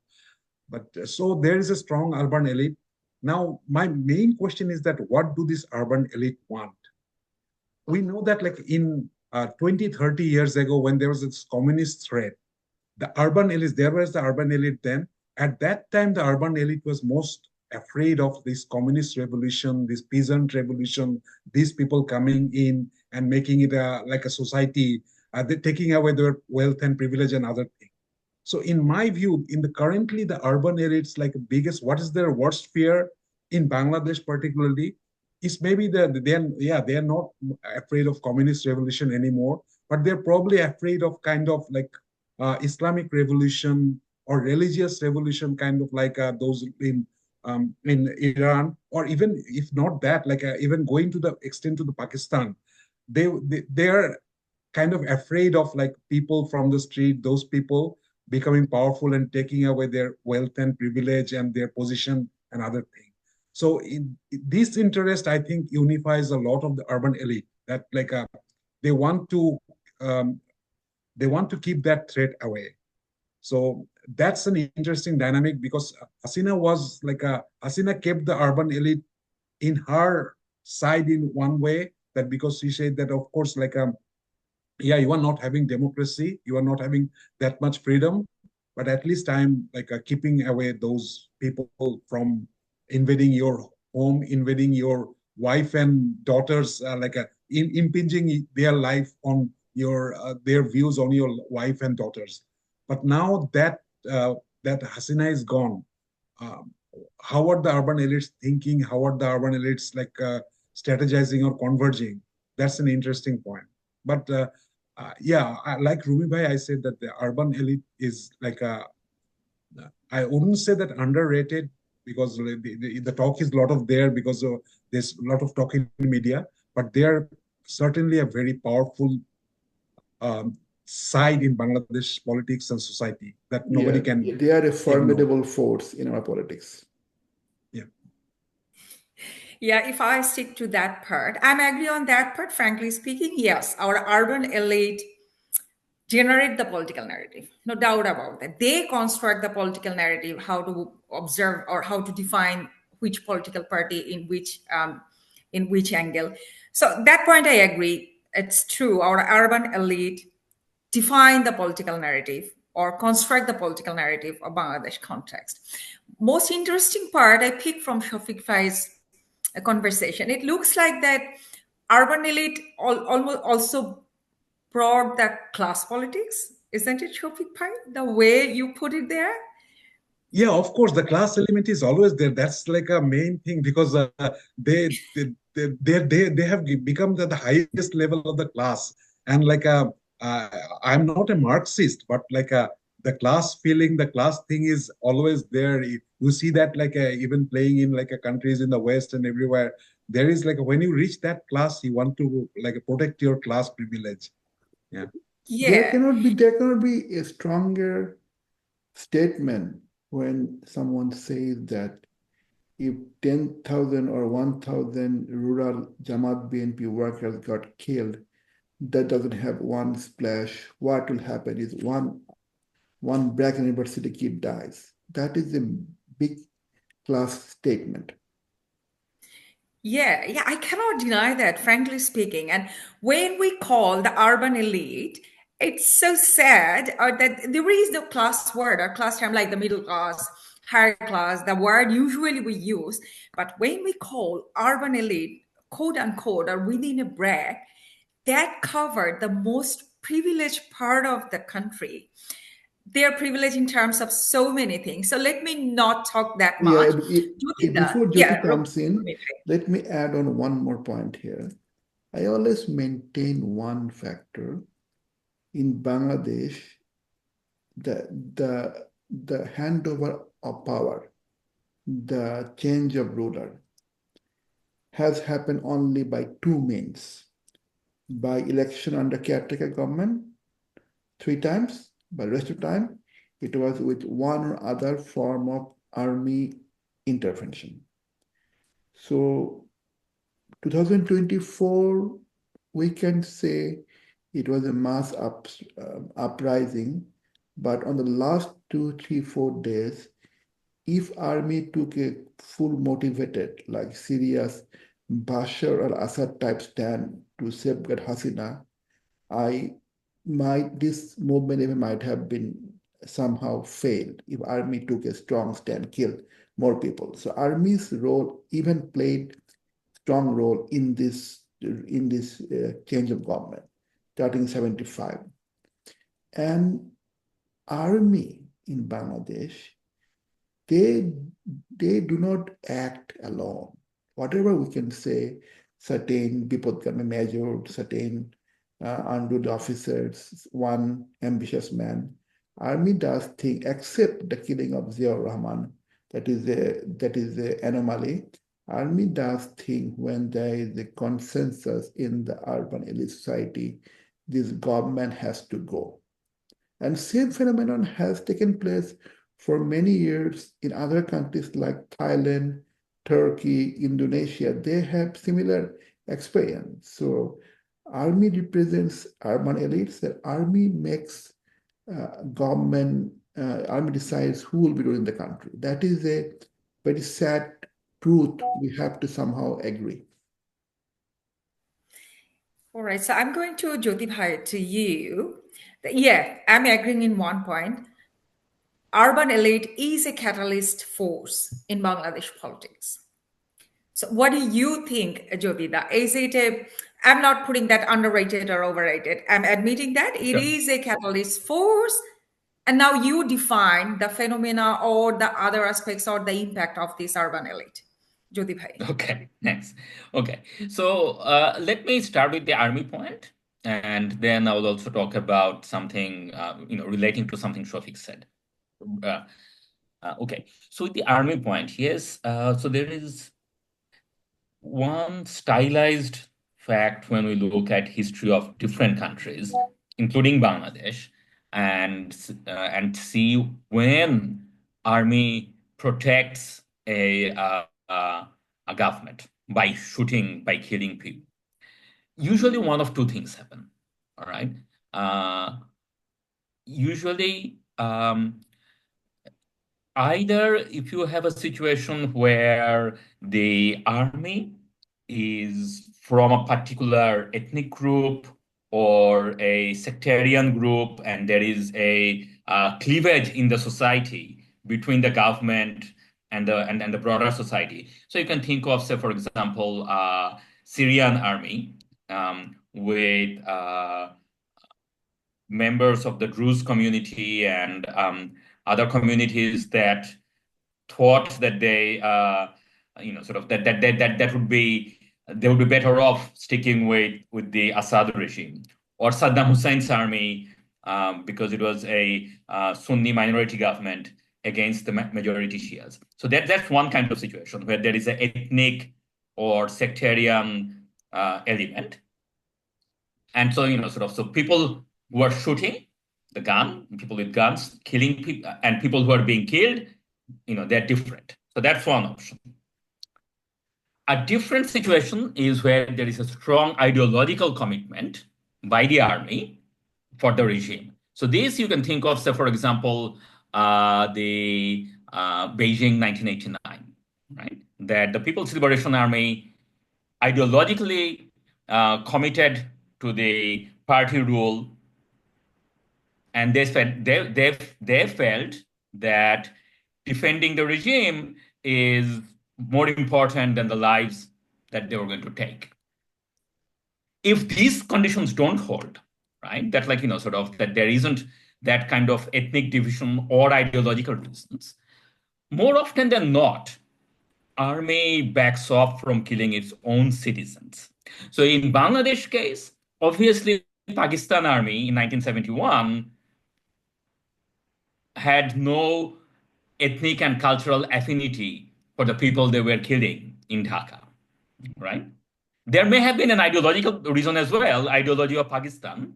But so there is a strong urban elite. Now my main question is that what do this urban elite want? We know that like in 20 30 years ago, when there was this communist threat, the urban elite, there was the urban elite then. At that time, the urban elite was most afraid of this communist revolution, this peasant revolution, these people coming in and making it like a society, taking away their wealth and privilege and other things. So in my view, in the currently the urban elites, like biggest, what is their worst fear in Bangladesh particularly, is maybe they're not afraid of communist revolution anymore, but they're probably afraid of kind of like Islamic revolution or religious revolution, kind of like those in Iran, or even if not that, like even going to the extent to the Pakistan, they are kind of afraid of like people from the street, those people becoming powerful and taking away their wealth and privilege and their position and other things. So this interest, I think, unifies a lot of the urban elite, that like they want to um, they want to keep that threat away. So that's an interesting dynamic, because Hasina kept the urban elite in her side in one way, that because she said that of course like yeah, you are not having democracy, you are not having that much freedom, but at least I'm like keeping away those people from invading your home, invading your wife and daughters, impinging their life on your their views on your wife and daughters. But now that that Hasina is gone, um, how are the urban elites thinking? How are the urban elites like strategizing or converging? That's an interesting point. But yeah, like Rumi Bhai, I said that the urban elite is like I wouldn't say that underrated, because the talk is a lot of there, because there's a lot of talk in the media, but they are certainly a very powerful um, side in Bangladesh politics and society that nobody Yeah, can they are a ignore. formidable force in our politics. Yeah. Yeah, if I stick to that part, I'm agree on that part. Frankly speaking, yes, our urban elite generate the political narrative, no doubt about that. They construct the political narrative, how to observe or how to define which political party in which angle. So that point, I agree. It's true. Our urban elite define the political narrative or construct the political narrative of Bangladesh context. Most interesting part I picked from Shafiq Fai's conversation. It looks like that urban elite almost also brought the class politics, isn't it, Shafiq Pai? The way you put it there? Yeah, of course, the class element is always there. That's like a main thing because they have become the highest level of the class. And uh, I'm not a Marxist, but the class feeling, the class thing is always there. You see that even playing in countries in the West and everywhere. There is when you reach that class, you want to protect your class privilege. Yeah. Yeah. There cannot be a stronger statement when someone says that if 10,000 or 1,000 rural Jamaat BNP workers got killed, that doesn't have one splash. What will happen is one black university kid dies. That is a big class statement. Yeah, I cannot deny that, frankly speaking. And when we call the urban elite, it's so sad that there is no class word or class term like the middle class, higher class, the word usually we use. But when we call urban elite, quote unquote, or within a bracket, that covered the most privileged part of the country. They're privileged in terms of so many things. So let me not talk that Yeah, much. Jyotika, before Jyoti yeah, comes in, let me add on one more point here. I always maintain one factor in Bangladesh, the the handover of power, the change of ruler has happened only by two means: by election under caretaker government 3 times, but rest of the time it was with one or other form of army intervention. So 2024, we can say it was a mass uprising, but on the last 2, 3, 4 days, if army took a full motivated, like Syria's Bashar al-Assad type stand to safeguard Hasina, this movement even might have been somehow failed if army took a strong stand, killed more people. So army's role even played strong role in this change of government starting 75. And army in Bangladesh, they do not act alone. Whatever we can say, certain people can be measured, certain unruly officers, one ambitious man. Army does things, except the killing of Ziaur Rahman. That is the anomaly. Army does things when there is a consensus in the urban elite society. This government has to go. And same phenomenon has taken place for many years in other countries like Thailand, Turkey, Indonesia. They have similar experience. So army represents urban elites. The army makes government, army decides who will be ruling the country. That is a very sad truth we have to somehow agree. all right, so I'm going to Jyoti Bhai to you. Yeah, I'm agreeing in one point. Urban elite is a catalyst force in Bangladesh politics. So, what do you think, Jyoti? Is it a? I'm not putting that underrated or overrated. I'm admitting that it Sure. is a catalyst force. And now you define the phenomena or the other aspects or the impact of this urban elite. Jyoti Bhai. Okay, thanks. Okay, so let me start with the army point, and then I will also talk about something, relating to something Shafiq said. Uh, okay, so with the army point, yes, so there is one stylized fact when we look at history of different countries, including Bangladesh, and see when army protects a government by shooting, by killing people. Usually one of two things happen, all right? Usually, either if you have a situation where the army is from a particular ethnic group or a sectarian group, and there is a cleavage in the society between the government and the broader society. So you can think of, say, for example, Syrian army with members of the Druze community and other communities that thought that they, sort of that would be, they would be better off sticking with the Assad regime, or Saddam Hussein's army, because it was a Sunni minority government against the majority Shias. So that's one kind of situation where there is an ethnic or sectarian element. And so, so people who are shooting the gun, people with guns, killing people, and people who are being killed, they're different. So that's one option. A different situation is where there is a strong ideological commitment by the army for the regime. So this you can think of, say, for example, the Beijing 1989, right? That the People's Liberation Army ideologically committed to the party rule, and they felt that defending the regime is more important than the lives that they were going to take. If these conditions don't hold, right, that that there isn't that kind of ethnic division or ideological reasons, more often than not, army backs off from killing its own citizens. So in Bangladesh case, obviously Pakistan army in 1971 had no ethnic and cultural affinity for the people they were killing in Dhaka, right? There may have been an ideological reason as well, ideology of Pakistan,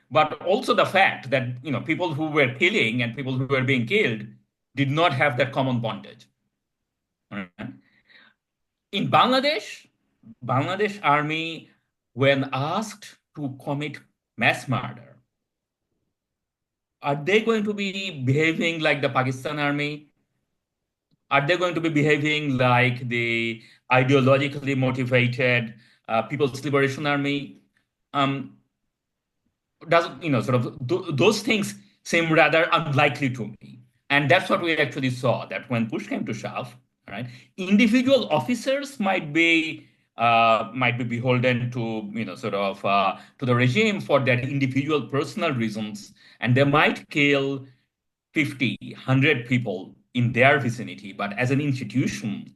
but also the fact that people who were killing and people who were being killed did not have that common bondage. Right? In Bangladesh army, when asked to commit mass murder, are they going to be behaving like the Pakistan army? Are they going to be behaving like the ideologically motivated People's Liberation Army? Those things seem rather unlikely to me. And that's what we actually saw, that when push came to shove, right, individual officers might be beholden to to the regime for their individual personal reasons, and they might kill 50, 100 people in their vicinity. But as an institution,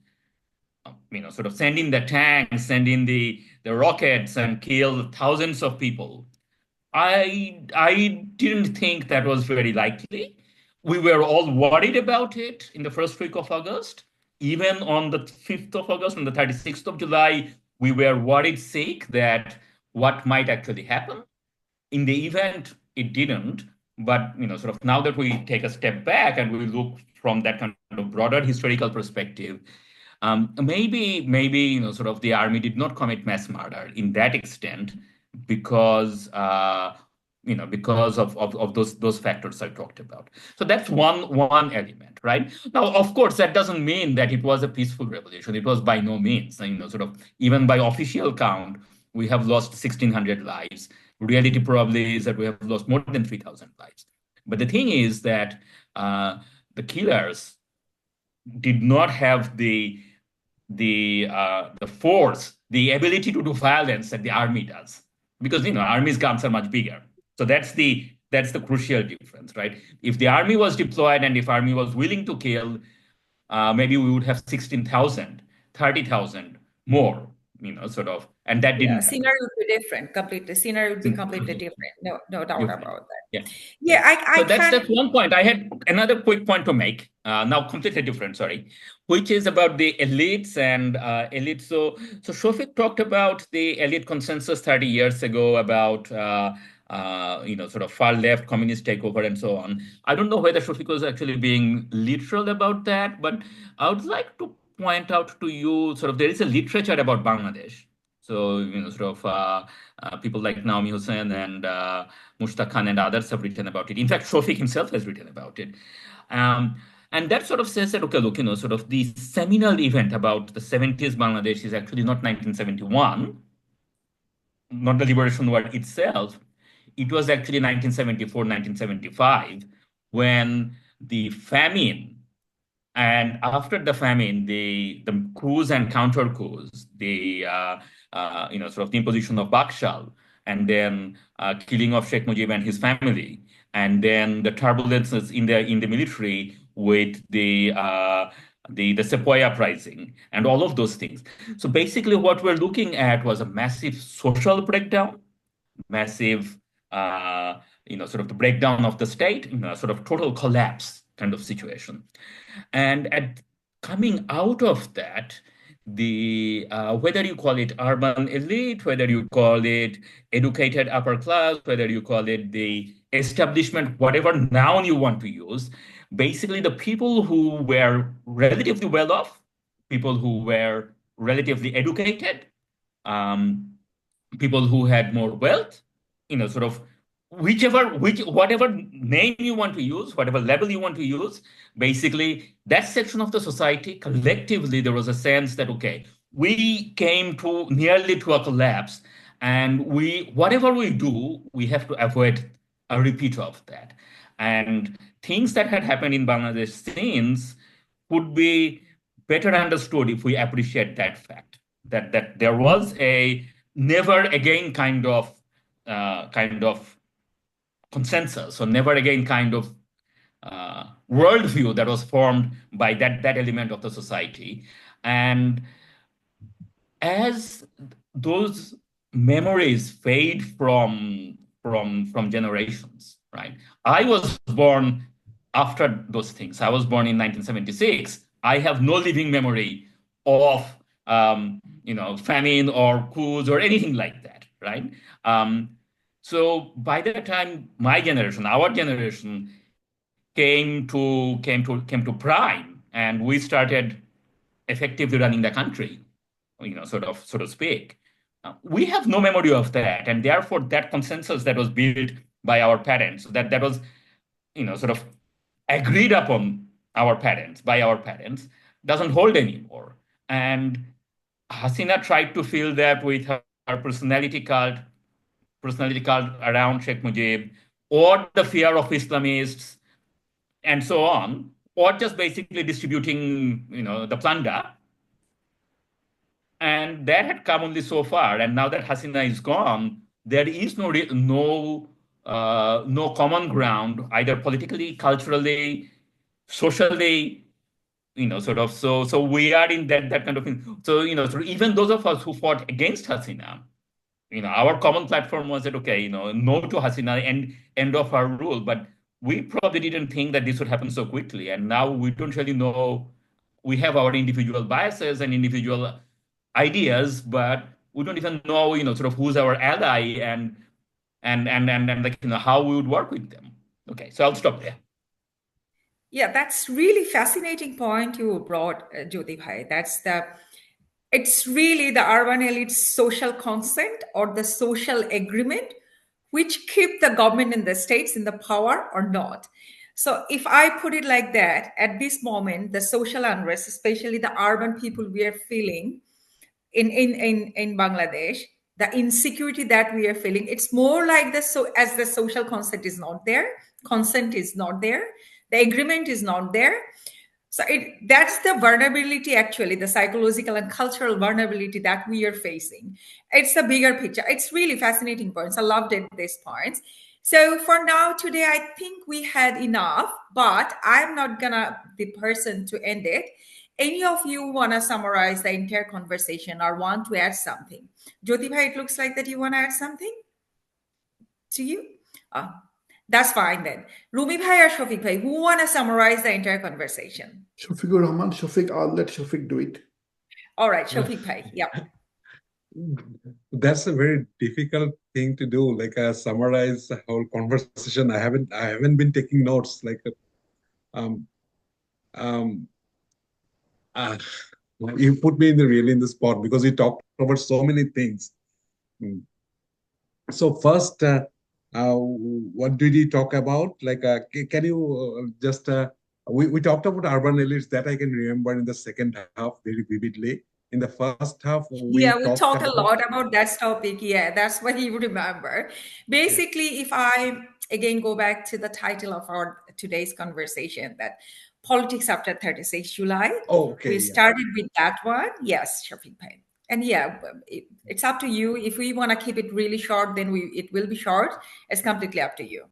sending the tanks, sending the rockets and kill thousands of people, I didn't think that was very likely. We were all worried about it in the first week of August. Even on the 5th of August, on the 36th of July, we were worried sick that what might actually happen. In the event, it didn't. But now that we take a step back and we look from that kind of broader historical perspective, maybe the army did not commit mass murder in that extent because because of those factors I talked about. So that's one element, right? Now, of course, that doesn't mean that it was a peaceful revolution. It was by no means. Even by official count, we have lost 1,600 lives. Reality probably is that we have lost more than 3,000 lives. But the thing is that the killers did not have the force, the ability to do violence that the army does, because army's guns are much bigger. So that's the crucial difference, right? If the army was deployed and if army was willing to kill, maybe we would have 16,000, 30,000 more, sort of, and that didn't happen. Scenario would be different completely. Scenario would be completely different. No doubt Different. about that. Yeah. Yeah, I So can. that's one point. I had another quick point to make, now completely different, sorry, which is about the elites and elites. So Shafiq talked about the elite consensus 30 years ago about, sort of far left communist takeover and so on. I don't know whether Shafiq was actually being literal about that, but I would like to point out to you, sort of, there is a literature about Bangladesh. So, sort of people like Naomi Hussain and Mushtaq Khan and others have written about it. In fact, Shafiq himself has written about it. And that sort of says that, okay, look, sort of the seminal event about the 70s Bangladesh is actually not 1971, not the liberation war itself. It was actually 1974, 1975, when the famine, and after the famine, the coups and counter coups, the sort of the imposition of Bakshal, and then killing of Sheikh Mujib and his family, and then the turbulences in the military with the Sepoy uprising and all of those things. So basically, what we're looking at was a massive social breakdown, massive sort of the breakdown of the state, sort of total collapse kind of situation. And coming out of that, the whether you call it urban elite, whether you call it educated upper class, whether you call it the establishment, whatever noun you want to use, basically the people who were relatively well off, people who were relatively educated, people who had more wealth, sort of whatever name you want to use, whatever level you want to use, basically that section of the society collectively, there was a sense that, okay, we came to nearly to a collapse, and whatever we do, we have to avoid a repeat of that. And things that had happened in Bangladesh since would be better understood if we appreciate that fact, that there was a never again kind of consensus, or never again kind of worldview that was formed by that element of the society. And as those memories fade from generations, right? I was born after those things. I was born in 1976. I have no living memory of famine or coups or anything like that, right? So by the time my generation, our generation, came to prime, and we started effectively running the country, so to speak, we have no memory of that, and therefore that consensus that was built by our parents, that was sort of agreed upon by our parents, doesn't hold anymore. And Hasina tried to fill that with her personality cult around Sheikh Mujib, or the fear of Islamists, and so on, or just basically distributing, the plunder. And that had come only so far. And now that Hasina is gone, there is no common ground, either politically, culturally, socially, sort of. So we are in that kind of thing. So, so even those of us who fought against Hasina, our common platform was that, okay, no to Hasina, end of our rule. But we probably didn't think that this would happen so quickly. And now we don't really know. We have our individual biases and individual ideas, but we don't even know, sort of who's our ally and like, how we would work with them. Okay, so I'll stop there. Yeah, that's really fascinating point you brought, Jyoti Bhai. It's really the urban elite's social consent or the social agreement which keep the government in the states in the power or not. So if I put it like that, at this moment, the social unrest, especially the urban people we are feeling in Bangladesh, the insecurity that we are feeling, it's more like as the social consent is not there, the agreement is not there. So that's the vulnerability, actually, the psychological and cultural vulnerability that we are facing. It's a bigger picture. It's really fascinating points. I loved it, these points. So for now, today, I think we had enough, but I'm not gonna be the person to end it. Any of you want to summarize the entire conversation or want to add something? Jyoti bhai, it looks like that you want to add something to you. That's fine then. Rumi bhai or Shafiq bhai, who want to summarize the entire conversation? Shafiqur Rahman, Shafiq, I'll let Shafiq do it. All right, Shafiq bhai. Yeah. That's a very difficult thing to do, like summarize the whole conversation. I haven't been taking notes. Like, you put me really in the spot because we talked about so many things. So first, what did you talk about? Like, can you just we talked about urban elites that I can remember in the second half very vividly. In the first half, we talk a lot about that topic. Yeah, that's what you remember. Basically, if I again go back to the title of our today's conversation, that politics after 36 July. We started with that one. Yes, Shafiq bhai. And yeah, it's up to you. If we want to keep it really short, then it will be short. It's completely up to you.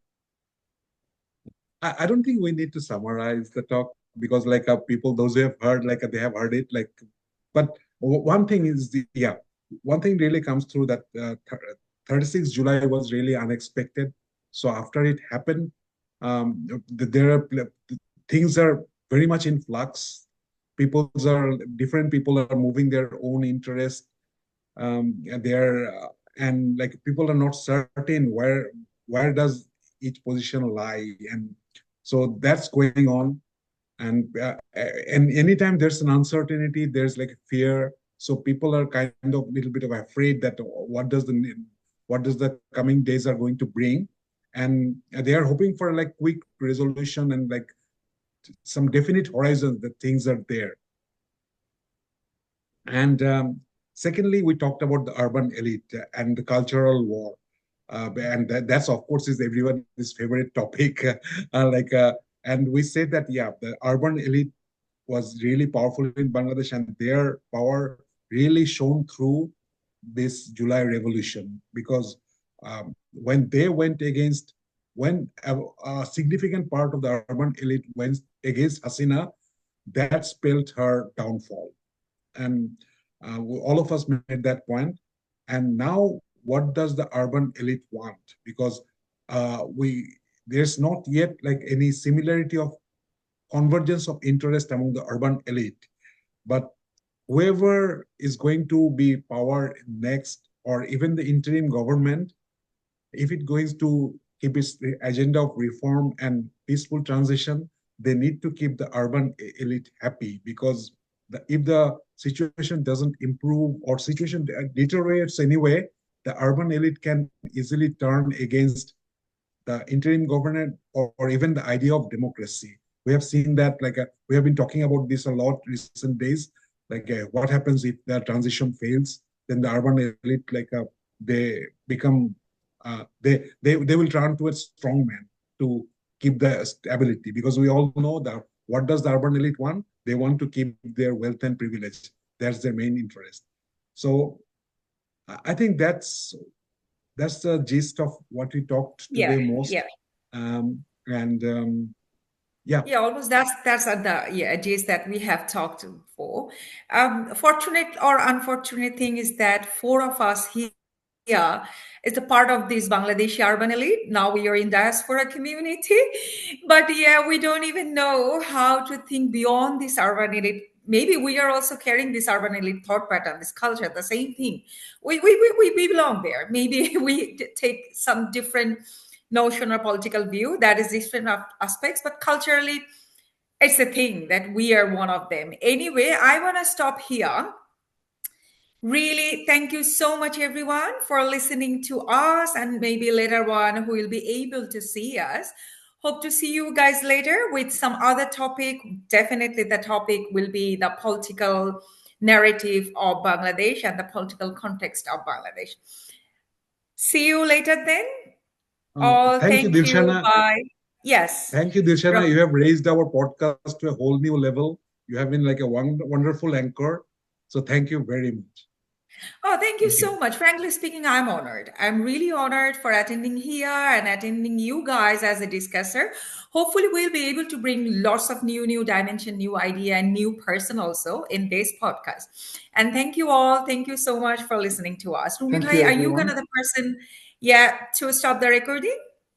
I don't think we need to summarize the talk because, like, people, those who have heard, like, they have heard it. Like, but one thing is one thing really comes through that 36 July was really unexpected. So after it happened, things are very much in flux. Different people are moving their own interest. And like people are not certain where does each position lie, and so that's going on. And anytime there's an uncertainty, there's like fear. So people are kind of a little bit of afraid that what does the coming days are going to bring, and they are hoping for like quick resolution and like some definite horizons that things are there. And secondly, we talked about the urban elite and the cultural war. And that's, of course, is everyone's favorite topic. And we said that, the urban elite was really powerful in Bangladesh, and their power really shone through this July revolution, because when a significant part of the urban elite went against Hasina, that spelled her downfall. And all of us made that point. And now, what does the urban elite want? Because there's not yet like any similarity of convergence of interest among the urban elite. But whoever is going to be power next, or even the interim government, if it goes to keep its agenda of reform and peaceful transition, they need to keep the urban elite happy, because if the situation doesn't improve or situation deteriorates anyway, the urban elite can easily turn against the interim government or even the idea of democracy. We have seen that, like we have been talking about this a lot recent days. Like what happens if the transition fails? Then the urban elite, they become they will turn to a strong man to keep the stability, because we all know that what does the urban elite want? They want to keep their wealth and privilege. That's their main interest. So I think that's the gist of what we talked today most. Almost that's the gist that we have talked for. Fortunate or unfortunate thing is that four of us here is a part of this Bangladeshi urban elite. Now we are in diaspora community, but we don't even know how to think beyond this urban elite. Maybe we are also carrying this urban elite thought pattern, this culture, the same thing. We belong there. Maybe we take some different notion or political view that is different aspects, but culturally, it's a thing that we are one of them. Anyway, I want to stop here. Really, thank you so much, everyone, for listening to us, and maybe later on who will be able to see us. Hope to see you guys later with some other topic. Definitely the topic will be the political narrative of Bangladesh and the political context of Bangladesh. See you later then. Thank you, Dilshana. Bye. Yes. Thank you, Dilshana. You have raised our podcast to a whole new level. You have been like a wonderful anchor. So thank you very much. Oh, thank you Thank you. so much. Frankly speaking, I'm honored. I'm really honored for attending here and attending you guys as a discusser. Hopefully, we'll be able to bring lots of new dimension, new idea, and new person also in this podcast. And thank you all. Thank you so much for listening to us. Rumi Thank bhai, you, are you everyone. gonna the person, yeah, to stop the recording?